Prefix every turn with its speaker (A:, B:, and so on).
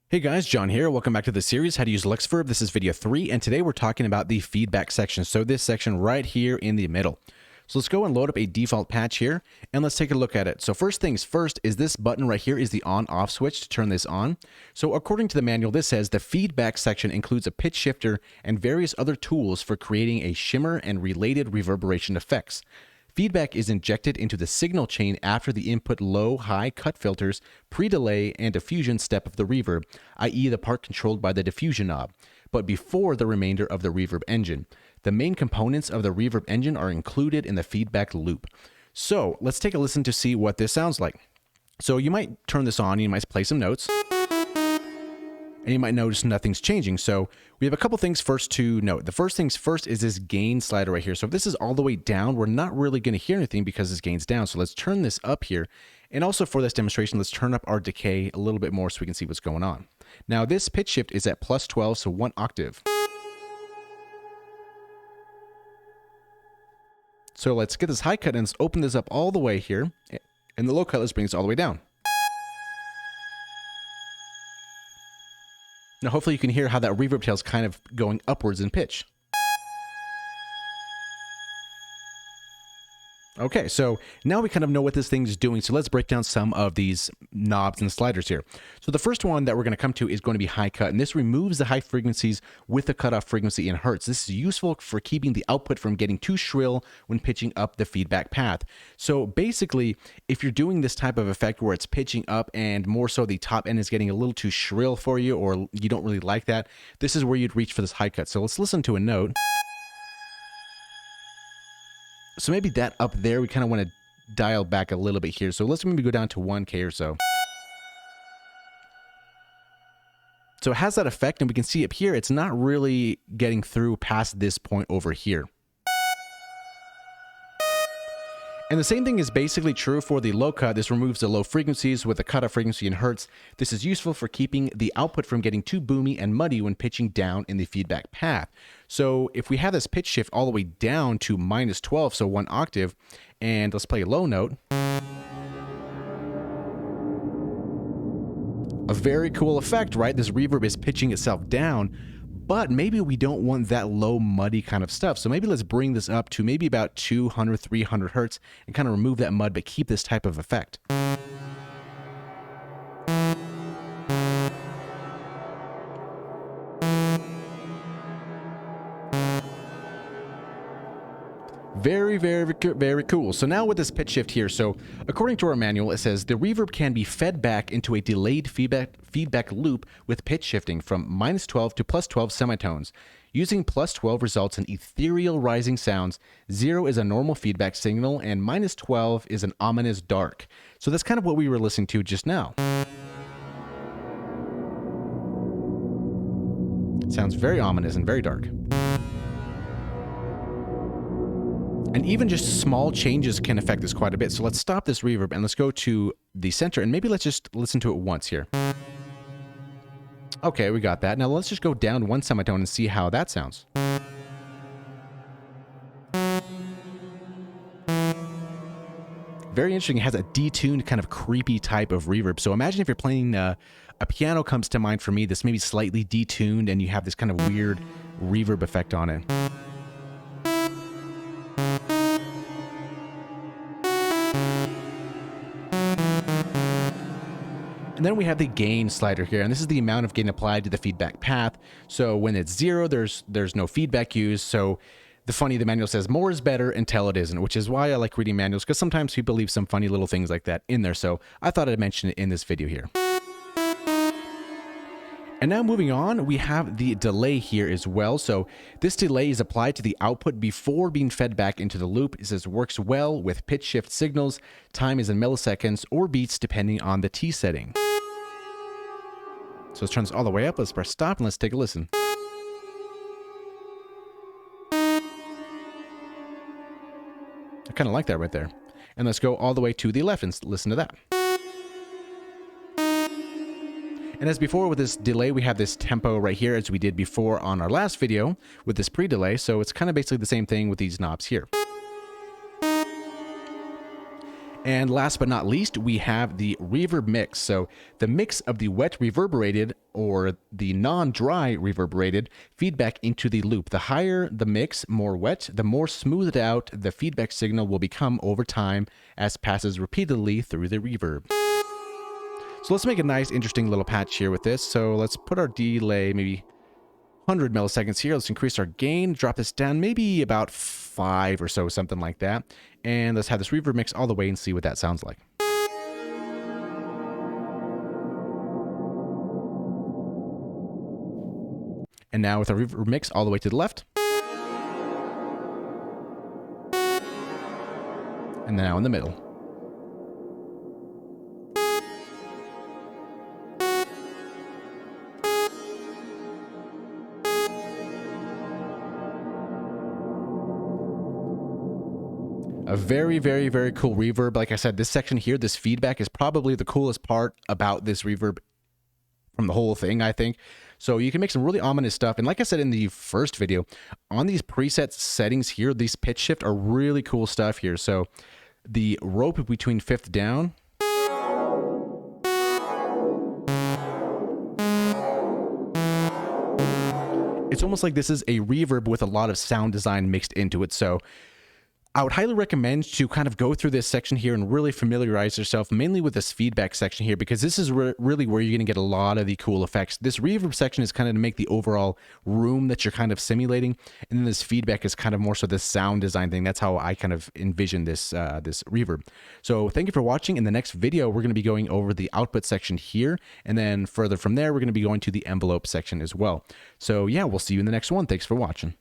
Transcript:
A: Hey guys, John here. Welcome back to the series, How to Use LuxeVerb. This is video 3, and today we're talking about the feedback section. So this section right here in the middle. So let's go and load up a default patch here, and let's take a look at it. So first things first is this button right here is the on-off switch to turn this on. So according to the manual, this says the feedback section includes a pitch shifter and various other tools for creating a shimmer and related reverberation effects. Feedback is injected into the signal chain after the input low-high cut filters, pre-delay, and diffusion step of the reverb, i.e. the part controlled by the diffusion knob, but before the remainder of the reverb engine. The main components of the reverb engine are included in the feedback loop. So let's take a listen to see what this sounds like. So you might turn this on, you might play some notes, and you might notice nothing's changing. So we have a couple things first to note. The first things first is this gain slider right here. So if this is all the way down, we're not really going to hear anything because this gain's down. So let's turn this up here. And also for this demonstration, let's turn up our decay a little bit more so we can see what's going on. Now this pitch shift is at plus 12, so 1 octave. So let's get this high cut and let's open this up all the way here. And the low cut, let's bring this all the way down. Now hopefully you can hear how that reverb tail is kind of going upwards in pitch. Okay, so now we kind of know what this thing's doing, so let's break down some of these knobs and sliders here. So the first one that we're going to come to is going to be high cut, and this removes the high frequencies with the cutoff frequency in hertz. This is useful for keeping the output from getting too shrill when pitching up the feedback path. So basically, if you're doing this type of effect where it's pitching up and more so the top end is getting a little too shrill for you, or you don't really like that, this is where you'd reach for this high cut. So let's listen to a note. So maybe that up there, we kind of want to dial back a little bit here. So let's maybe go down to 1K or so. So it has that effect, and we can see up here, it's not really getting through past this point over here. And the same thing is basically true for the low cut. This removes the low frequencies with a cutoff frequency in hertz. This is useful for keeping the output from getting too boomy and muddy when pitching down in the feedback path. So if we have this pitch shift all the way down to minus 12, so 1 octave, and let's play a low note. A very cool effect, right? This reverb is pitching itself down, but maybe we don't want that low, muddy kind of stuff. So maybe let's bring this up to maybe about 200, 300 hertz and kind of remove that mud, but keep this type of effect. Very, very cool. So now with this pitch shift here, so according to our manual, it says the reverb can be fed back into a delayed feedback loop with pitch shifting from minus 12 to plus 12 semitones. Using plus 12 results in ethereal rising sounds, 0 is a normal feedback signal, and minus 12 is an ominous dark. So that's kind of what we were listening to just now. It sounds very ominous and very dark. And even just small changes can affect this quite a bit. So let's stop this reverb and let's go to the center and maybe let's just listen to it once here. Okay, we got that. Now let's just go down 1 semitone and see how that sounds. Very interesting. It has a detuned kind of creepy type of reverb. So imagine if you're playing a piano comes to mind for me, this maybe slightly detuned and you have this kind of weird reverb effect on it. And then we have the gain slider here, and this is the amount of gain applied to the feedback path. So when it's 0, there's no feedback used. So the manual says more is better until it isn't, which is why I like reading manuals, because sometimes people leave some funny little things like that in there. So I thought I'd mention it in this video here. And now moving on, we have the delay here as well. So this delay is applied to the output before being fed back into the loop. It says works well with pitch shift signals. Time is in milliseconds or beats depending on the T setting. So let's turn this all the way up. Let's press stop and let's take a listen. I kind of like that right there. And let's go all the way to the left and listen to that. And as before with this delay, we have this tempo right here as we did before on our last video with this pre-delay. So it's kind of basically the same thing with these knobs here. And last but not least, we have the reverb mix. So the mix of the wet reverberated or the non-dry reverberated feedback into the loop. The higher the mix, more wet, the more smoothed out the feedback signal will become over time as passes repeatedly through the reverb. So let's make a nice, interesting little patch here with this. So let's put our delay maybe 100 milliseconds here. Let's increase our gain, drop this down maybe about 5 or so, something like that. And let's have this reverb mix all the way and see what that sounds like. And now with our reverb mix all the way to the left. And now in the middle. A very, very, very cool reverb. Like I said, this section here, this feedback is probably the coolest part about this reverb from the whole thing, I think. So you can make some really ominous stuff. And like I said in the first video, on these preset settings here, these pitch shift are really cool stuff here. So the rope between fifth down. It's almost like this is a reverb with a lot of sound design mixed into it. So I would highly recommend to kind of go through this section here and really familiarize yourself mainly with this feedback section here, because this is really where you're going to get a lot of the cool effects. This reverb section is kind of to make the overall room that you're kind of simulating, and then this feedback is kind of more so this sound design thing. That's how I kind of envision this this reverb. So thank you for watching. In the next video, we're going to be going over the output section here, and then further from there, we're going to be going to the envelope section as well. So yeah, we'll see you in the next one. Thanks for watching.